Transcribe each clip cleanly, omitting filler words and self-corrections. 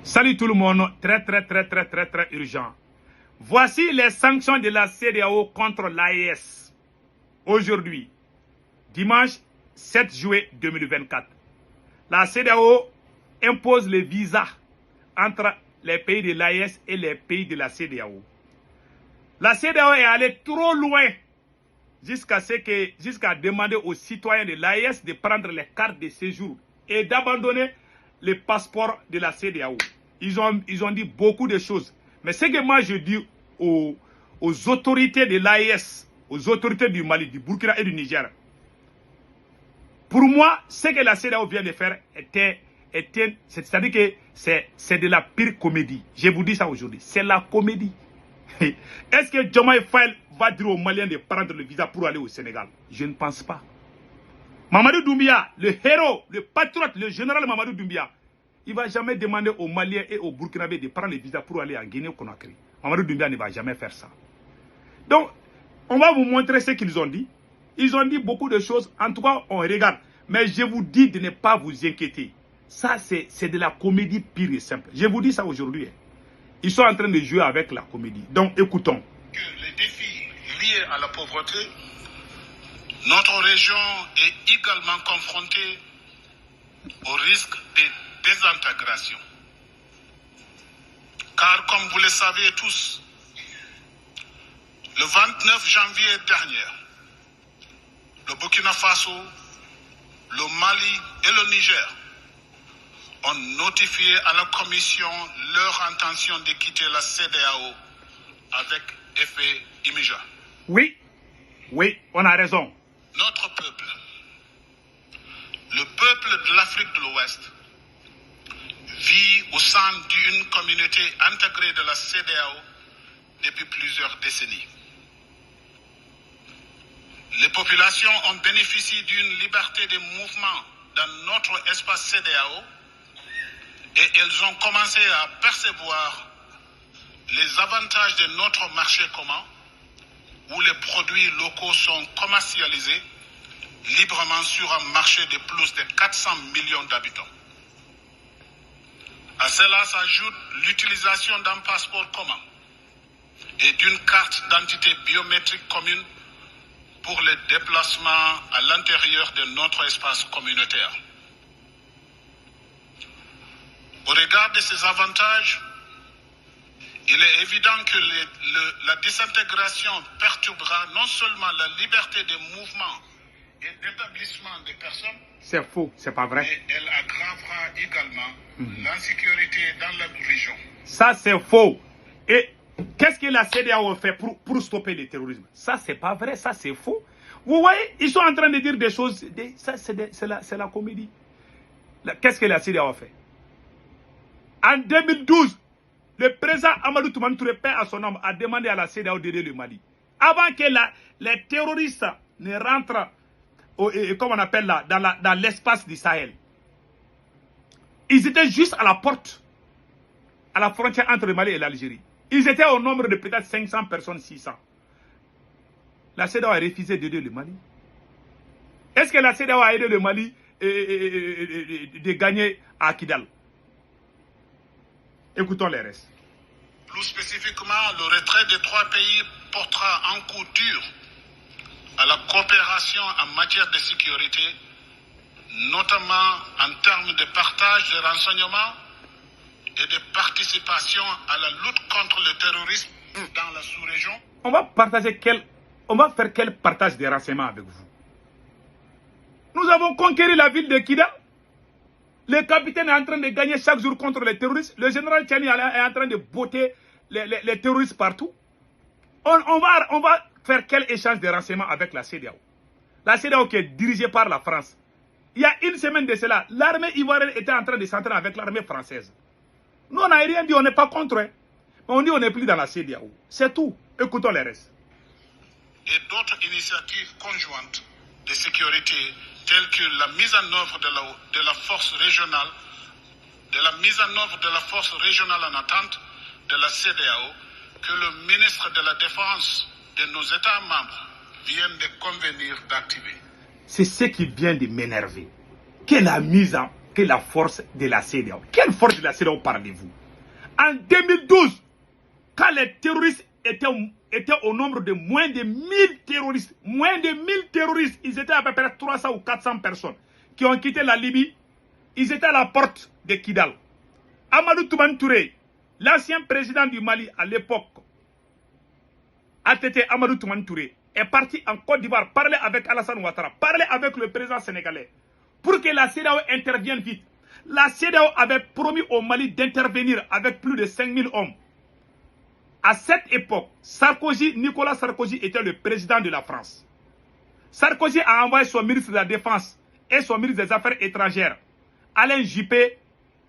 Salut tout le monde, très urgent. Voici les sanctions de la CEDEAO contre l'AES. Aujourd'hui, dimanche 7 juillet 2024. La CEDEAO impose les visas entre les pays de l'AES et les pays de la CEDEAO. La CEDEAO est allée trop loin jusqu'à demander aux citoyens de l'AES de prendre les cartes de séjour et d'abandonner les passeports de la CEDEAO. Ils ont dit beaucoup de choses. Mais ce que moi je dis aux autorités de l'AES, aux autorités du Mali, du Burkina et du Niger, pour moi, ce que la CEDEAO vient de faire c'est-à-dire que c'est de la pire comédie. Je vous dis ça aujourd'hui. C'est la comédie. Est-ce que Diomaye Faye va dire aux Maliens de prendre le visa pour aller au Sénégal? Je ne pense pas. Mamadou Doumbia, le héros, le patriote, le général Mamadou Doumbia, il ne va jamais demander aux Maliens et aux Burkinabés de prendre le visa pour aller en Guinée-Conakry. Mamadou Doumbia ne va jamais faire ça. Donc, on va vous montrer ce qu'ils ont dit. Ils ont dit beaucoup de choses. En tout cas, on regarde. Mais je vous dis de ne pas vous inquiéter. Ça, c'est de la comédie pure et simple. Je vous dis ça aujourd'hui. Ils sont en train de jouer avec la comédie. Donc, écoutons. Les défis liés à la pauvreté, notre région est également confrontée au risque de désintégration. Car, comme vous le savez tous, le 29 janvier dernier, le Burkina Faso, le Mali et le Niger ont notifié à la Commission leur intention de quitter la CEDEAO avec effet immédiat. Oui, on a raison. Notre peuple, le peuple de l'Afrique de l'Ouest, vit au sein d'une communauté intégrée de la CEDEAO depuis plusieurs décennies. Les populations ont bénéficié d'une liberté de mouvement dans notre espace CEDEAO et elles ont commencé à percevoir les avantages de notre marché commun où les produits locaux sont commercialisés librement sur un marché de plus de 400 millions d'habitants. À cela s'ajoute l'utilisation d'un passeport commun et d'une carte d'identité biométrique commune pour les déplacements à l'intérieur de notre espace communautaire. Au regard de ces avantages, il est évident que la désintégration perturbera non seulement la liberté de mouvement et d'établissement des personnes, c'est faux, c'est pas vrai. mais elle aggravera également l'insécurité dans la région. Ça, c'est faux. Et qu'est-ce que la CEDEAO fait pour stopper le terrorisme? Ça, c'est pas vrai, ça, c'est faux. Vous voyez, ils sont en train de dire des choses. Ça, c'est la comédie. Qu'est-ce que la CEDEAO fait? En 2012, le président Amadou Toumani Touré, paix à son nom, a demandé à la CEDEAO d'aider le Mali. Avant que les terroristes ne rentrent, comme on appelle là, dans l'espace du Sahel. Ils étaient juste à la porte, à la frontière entre le Mali et l'Algérie. Ils étaient au nombre de peut-être 500 personnes, 600. La CEDEAO a refusé d'aider le Mali. Est-ce que la CEDEAO a aidé le Mali de gagner à Kidal? Écoutons les restes. Plus spécifiquement, le retrait des trois pays portera un coup dur à la coopération en matière de sécurité, notamment en termes de partage de renseignements et de participation à la lutte contre le terrorisme dans la sous-région. On va faire quel partage de renseignements avec vous? Nous avons conquéri la ville de Kidal. Le capitaine est en train de gagner chaque jour contre les terroristes. Le général Tchani est en train de botter les terroristes partout. On va faire quel échange de renseignements avec la CEDEAO? La CEDEAO qui est dirigée par la France. Il y a une semaine de cela, l'armée ivoirienne était en train de s'entendre avec l'armée française. Nous, on n'a rien dit, on n'est pas contre. Mais on dit on n'est plus dans la CEDEAO. C'est tout. Écoutons les restes. Et d'autres initiatives conjointes de sécurité telles que la mise en œuvre de la force régionale, en attente de la CEDEAO, que le ministre de la Défense de nos États membres vient de convenir d'activer. C'est ce qui vient de m'énerver. Que la mise que la force de la CEDEAO. Quelle force de la CEDEAO parlez-vous? En 2012, quand les terroristes étaient au nombre de moins de 1000 terroristes, ils étaient à peu près 300 ou 400 personnes qui ont quitté la Libye. Ils étaient à la porte de Kidal. Amadou Toumani Touré, l'ancien président du Mali à l'époque, ATT Amadou Toumani Touré, est parti en Côte d'Ivoire parler avec Alassane Ouattara, parler avec le président sénégalais, pour que la CEDEAO intervienne vite. La CEDEAO avait promis au Mali d'intervenir avec plus de 5000 hommes. À cette époque, Nicolas Sarkozy était le président de la France. Sarkozy a envoyé son ministre de la Défense et son ministre des Affaires étrangères, Alain Juppé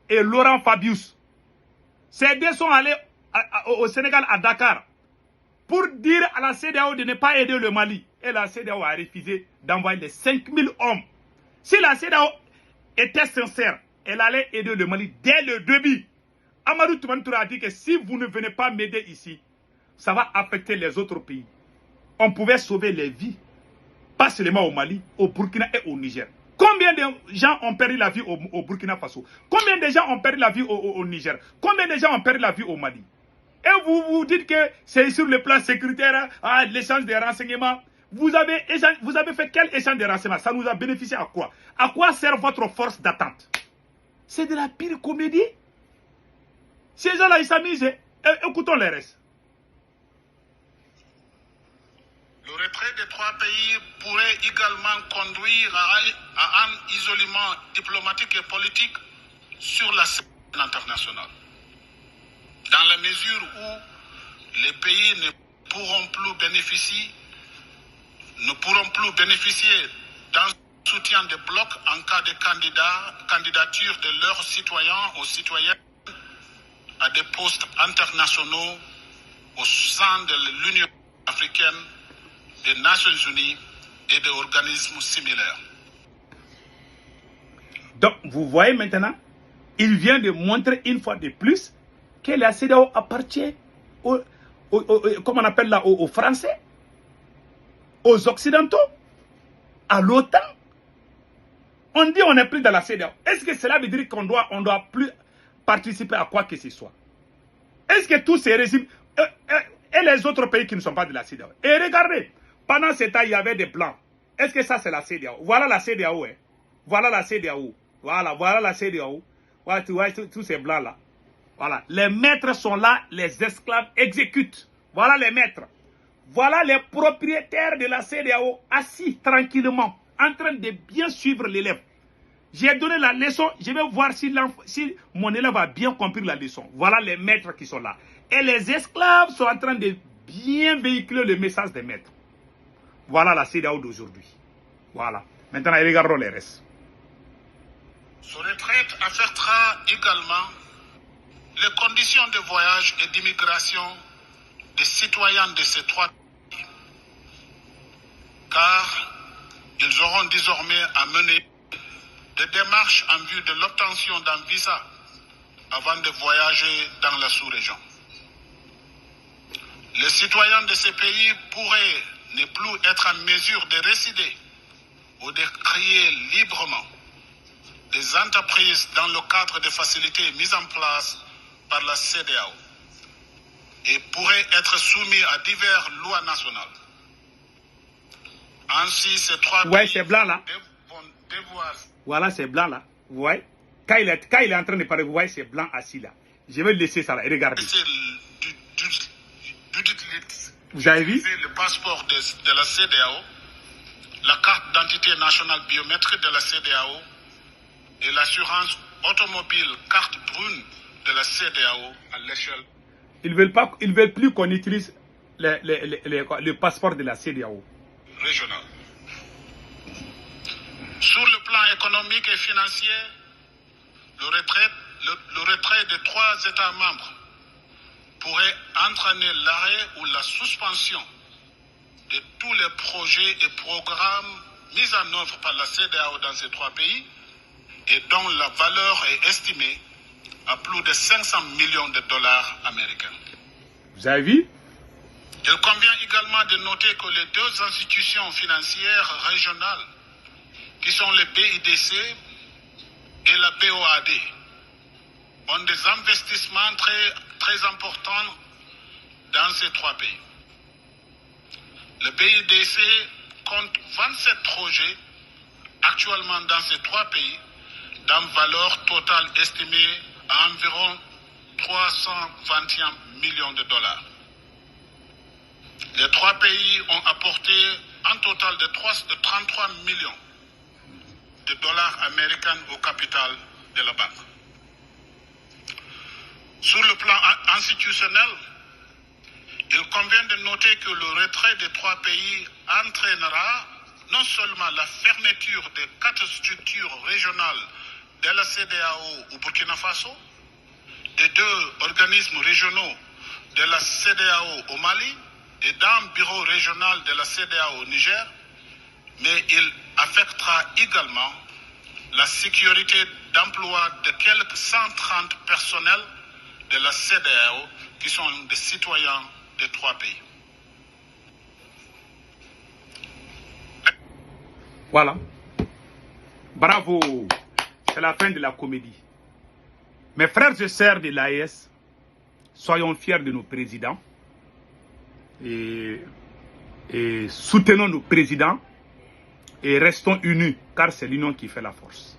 et Laurent Fabius. Ces deux sont allés au Sénégal, à Dakar, pour dire à la CEDEAO de ne pas aider le Mali. Et la CEDEAO a refusé d'envoyer les 5000 hommes. Si la CEDEAO était sincère, elle allait aider le Mali dès le début. Amadou Toumani Touré a dit que si vous ne venez pas m'aider ici, ça va affecter les autres pays. On pouvait sauver les vies, pas seulement au Mali, au Burkina et au Niger. Combien de gens ont perdu la vie au Burkina Faso? Combien de gens ont perdu la vie au Niger? Combien de gens ont perdu la vie au Mali? Et vous vous dites que c'est sur le plan sécuritaire, l'échange des renseignements. Vous avez fait quel échange de renseignements? Ça nous a bénéficié à quoi? À quoi sert votre force d'attente? C'est de la pire comédie. Ces gens-là, ils s'amusent. Écoutons les restes. Le retrait des trois pays pourrait également conduire à un isolement diplomatique et politique sur la scène internationale. Dans la mesure où les pays ne pourront plus bénéficier d'un soutien de bloc en cas de candidature de leurs citoyens ou citoyennes à des postes internationaux au sein de l'Union africaine, des Nations Unies et des organismes similaires. Donc, vous voyez maintenant, il vient de montrer une fois de plus que la CEDEAO appartient comment on appelle là, aux Français, aux Occidentaux, à l'OTAN. On dit on est plus dans la CEDEAO. Est-ce que cela veut dire qu'on doit plus participer à quoi que ce soit? Est-ce que tous ces régimes et les autres pays qui ne sont pas de la CEDEAO? Et regardez, pendant ce temps, il y avait des blancs. Est-ce que ça c'est la CEDEAO? Voilà la CEDEAO. Hein. Voilà la CEDEAO. Voilà la CEDEAO. Voilà, tu vois tous ces blancs là. Voilà, les maîtres sont là, les esclaves exécutent. Voilà les maîtres. Voilà les propriétaires de la CEDEAO assis tranquillement, en train de bien suivre l'élève. J'ai donné la leçon, je vais voir si mon élève a bien compris la leçon. Voilà les maîtres qui sont là. Et les esclaves sont en train de bien véhiculer le message des maîtres. Voilà la CEDEAO d'aujourd'hui. Voilà. Maintenant, regardons les restes. Ce retraite affectera également les conditions de voyage et d'immigration des citoyens de ces trois pays, car ils auront désormais à mener des démarches en vue de l'obtention d'un visa avant de voyager dans la sous-région. Les citoyens de ces pays pourraient ne plus être en mesure de résider ou de créer librement des entreprises dans le cadre des facilités mises en place par la CEDEAO et pourraient être soumis à diverses lois nationales. Ainsi, ces trois pays c'est blanc là. vont devoir... Voilà, c'est blanc là. Vous voyez? Quand il est en train de parler, vous voyez, c'est blanc assis là. Je vais laisser ça là. Regardez. Vous avez vu? Le passeport de la CEDEAO, la carte d'identité nationale biométrique de la CEDEAO et l'assurance automobile carte brune de la CEDEAO à l'échelle. Ils veulent plus qu'on utilise le passeport de la CEDEAO régionale. Sur le plan économique et financier, le retrait de trois États membres pourrait entraîner l'arrêt ou la suspension de tous les projets et programmes mis en œuvre par la CEDEAO dans ces trois pays et dont la valeur est estimée à plus de 500 millions de dollars américains. Vous avez vu? Il convient également de noter que les deux institutions financières régionales, qui sont le BIDC et la BOAD ont des investissements très importants dans ces trois pays. Le BIDC compte 27 projets actuellement dans ces trois pays, d'une valeur totale estimée à environ 321 millions de dollars. Les trois pays ont apporté un total de 33 millions de dollars américains au capital de la banque. Sur le plan institutionnel, il convient de noter que le retrait des trois pays entraînera non seulement la fermeture des 4 structures régionales de la CEDEAO au Burkina Faso, des 2 organismes régionaux de la CEDEAO au Mali et d'un bureau régional de la CEDEAO au Niger, mais il affectera également la sécurité d'emploi de quelques 130 personnels de la CEDEAO qui sont des citoyens des 3 pays. Voilà. Bravo. C'est la fin de la comédie. Mes frères et sœurs de l'AES, soyons fiers de nos présidents et soutenons nos présidents et restons unis, car c'est l'union qui fait la force.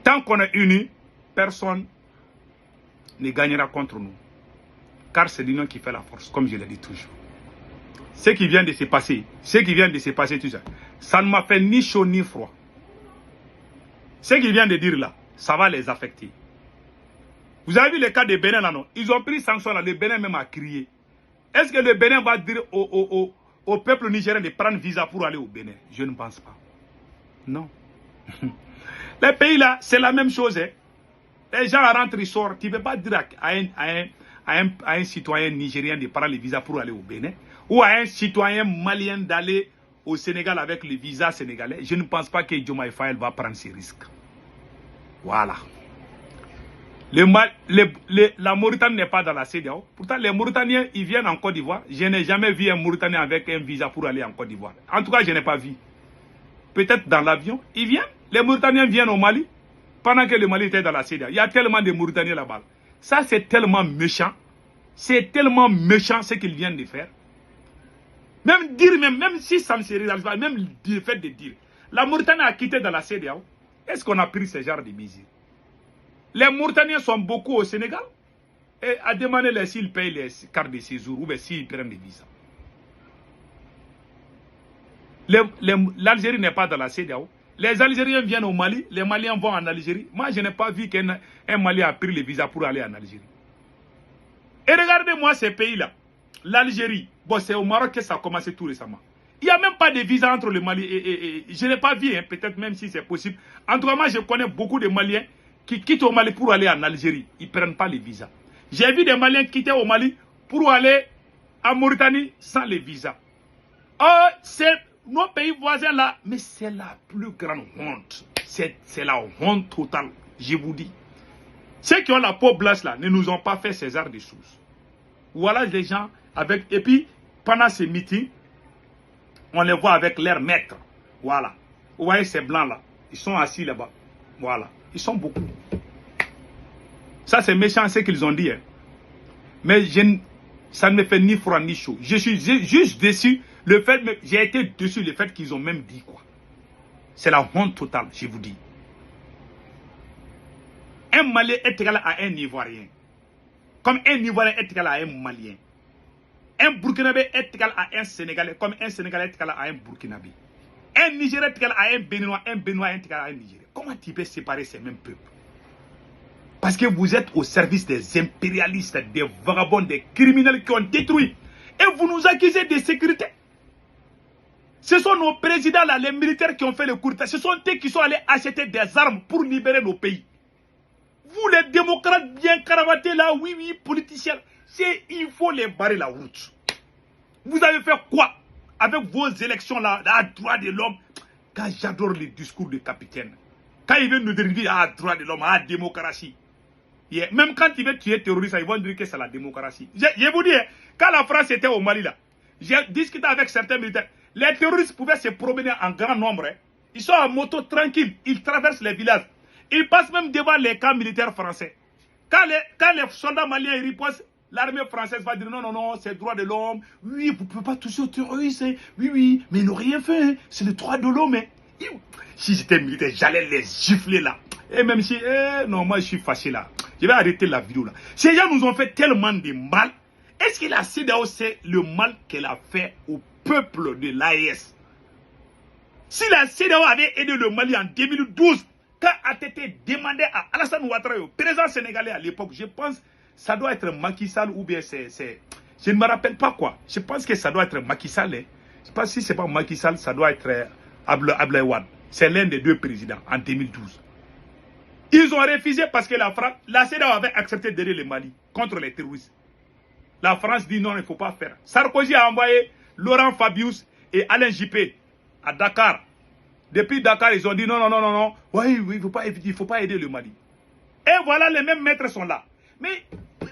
Tant qu'on est unis, personne ne gagnera contre nous, car c'est l'union qui fait la force, comme je l'ai dit toujours. Ce qui vient de se passer, tout ça, ça ne m'a fait ni chaud ni froid. Ce qu'il vient de dire là, ça va les affecter. Vous avez vu le cas de Bénin là, non? Ils ont pris sanction là, le Bénin même a crié. Est-ce que le Bénin va dire au peuple nigérien de prendre visa pour aller au Bénin? Je ne pense pas. Non. Les pays là, c'est la même chose. Hein. Les gens rentrent, ils sortent. Tu ne peux pas dire à un citoyen nigérien de prendre le visa pour aller au Bénin, ou à un citoyen malien d'aller au Sénégal avec le visa sénégalais. Je ne pense pas que Diomaye Faye va prendre ces risques. Voilà. La Mauritanie n'est pas dans la CEDEAO. Pourtant, les Mauritaniens, ils viennent en Côte d'Ivoire. Je n'ai jamais vu un Mauritanien avec un visa pour aller en Côte d'Ivoire. En tout cas, je n'ai pas vu. Peut-être dans l'avion, ils viennent. Les Mauritaniens viennent au Mali, pendant que le Mali était dans la CEDEAO. Il y a tellement de Mauritaniens là-bas. Ça, c'est tellement méchant. C'est tellement méchant ce qu'ils viennent de faire. Même dire, même si ça ne se réalise pas, même le fait de dire, la Mauritanie a quitté dans la CEDEAO. Est-ce qu'on a pris ce genre de mesures? Les Mauritaniens sont beaucoup au Sénégal et à demander s'ils payent les cartes de séjour ou s'ils prennent des visas. L'Algérie n'est pas dans la CEDEAO. Les Algériens viennent au Mali, les Maliens vont en Algérie. Moi, je n'ai pas vu qu'un Malien a pris le visa pour aller en Algérie. Et regardez-moi ces pays-là. L'Algérie, bon, c'est au Maroc que ça a commencé tout récemment. Il n'y a même pas de visa entre le Mali et je n'ai pas vu, hein, peut-être même si c'est possible. En tout cas, moi, je connais beaucoup de Maliens qui quittent au Mali pour aller en Algérie. Ils ne prennent pas les visas. J'ai vu des Maliens quitter au Mali pour aller en Mauritanie sans les visas. Oh, c'est nos pays voisins là, mais c'est la plus grande honte. C'est la honte totale, je vous dis. Ceux qui ont la peau blanche là ne nous ont pas fait ces arts de choses. Voilà les gens avec... Et puis, pendant ces meetings, on les voit avec leurs maîtres. Voilà. Vous voyez ces blancs là, ils sont assis là-bas. Voilà. Ils sont beaucoup. Ça, c'est méchant ce qu'ils ont dit. Hein. Mais ça ne me fait ni froid ni chaud. Je suis juste déçu. J'ai été déçu le fait qu'ils ont même dit quoi. C'est la honte totale, je vous dis. Un Malien est égal à un Ivoirien. Comme un Ivoirien est égal à un Malien. Un Burkinabé est égal à un Sénégalais. Comme un Sénégalais est égal à un Burkinabé. Un Nigérien est égal à un Béninois est égal à un Nigérien. Comment tu peux séparer ces mêmes peuples? Parce que vous êtes au service des impérialistes, des vagabonds, des criminels qui ont détruit. Et vous nous accusez de sécurité. Ce sont nos présidents là, les militaires qui ont fait le coup d'État. Ce sont eux qui sont allés acheter des armes pour libérer nos pays. Vous les démocrates bien cravatés là, oui, politiciens, il faut les barrer la route. Vous avez fait quoi avec vos élections là, à droit de l'homme? Quand j'adore les discours du capitaine. Quand ils veulent nous dériver à droit de l'homme, à démocratie. Yeah. Même quand ils veulent tuer terroristes, ils vont dire que c'est la démocratie. Je vous dis, quand la France était au Mali là, j'ai discuté avec certains militaires. Les terroristes pouvaient se promener en grand nombre. Hein. Ils sont en moto tranquille. Ils traversent les villages. Ils passent même devant les camps militaires français. Quand les soldats maliens ripostent, l'armée française va dire non, non, non, c'est le droit de l'homme. Oui, vous ne pouvez pas toucher aux terroristes. Oui, oui, mais ils n'ont rien fait. Hein. C'est le droit de l'homme. Hein. Si j'étais militaire, j'allais les gifler là. Et même si, non, moi je suis fâché là. Je vais arrêter la vidéo là. Ces gens nous ont fait tellement de mal. Est-ce que la CEDEAO sait le mal qu'elle a fait au peuple de l'AES? Si la CEDEAO avait aidé le Mali en 2012, quand ATT demandait à Alassane Ouattara, président sénégalais à l'époque, je pense que ça doit être Macky Sall ou bien c'est... Je ne me rappelle pas quoi. Je pense que ça doit être Macky Sall. Hein. Je ne sais pas si ce n'est pas Macky Sall, ça doit être Abdoulaye Wade. C'est l'un des deux présidents en 2012. Ils ont refusé parce que la CEDEAO avait accepté d'aider le Mali contre les terroristes. La France dit non, il ne faut pas faire. Sarkozy a envoyé Laurent Fabius et Alain Juppé à Dakar. Depuis Dakar, ils ont dit non, non, non, non, non. Oui, oui, il ne faut pas aider le Mali. Et voilà, les mêmes maîtres sont là. Mais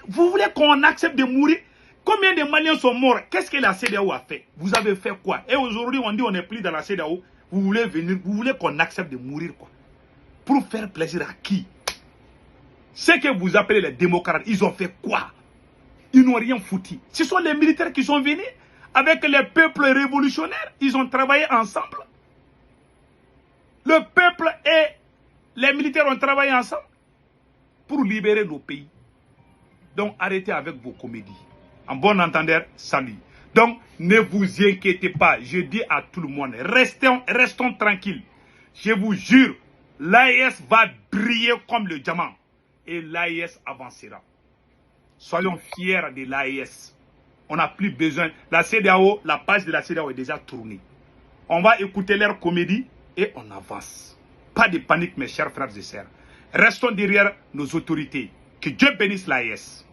vous voulez qu'on accepte de mourir? Combien de Maliens sont morts? Qu'est-ce que la CEDEAO a fait? Vous avez fait quoi? Et aujourd'hui, on dit on n'est plus dans la CEDEAO. Vous voulez venir, vous voulez qu'on accepte de mourir quoi? Pour faire plaisir à qui? Ce que vous appelez les démocrates, ils ont fait quoi? Ils n'ont rien foutu. Ce sont les militaires qui sont venus avec les peuples révolutionnaires. Ils ont travaillé ensemble. Le peuple et les militaires ont travaillé ensemble pour libérer nos pays. Donc arrêtez avec vos comédies. En bon entendeur, salut. Donc ne vous inquiétez pas. Je dis à tout le monde, restons tranquilles. Je vous jure, l'AES va briller comme le diamant. Et l'AES avancera. Soyons fiers de l'AES. On n'a plus besoin. La CEDEAO, la page de la CEDEAO est déjà tournée. On va écouter leur comédie et on avance. Pas de panique, mes chers frères et sœurs. Restons derrière nos autorités. Que Dieu bénisse l'AES.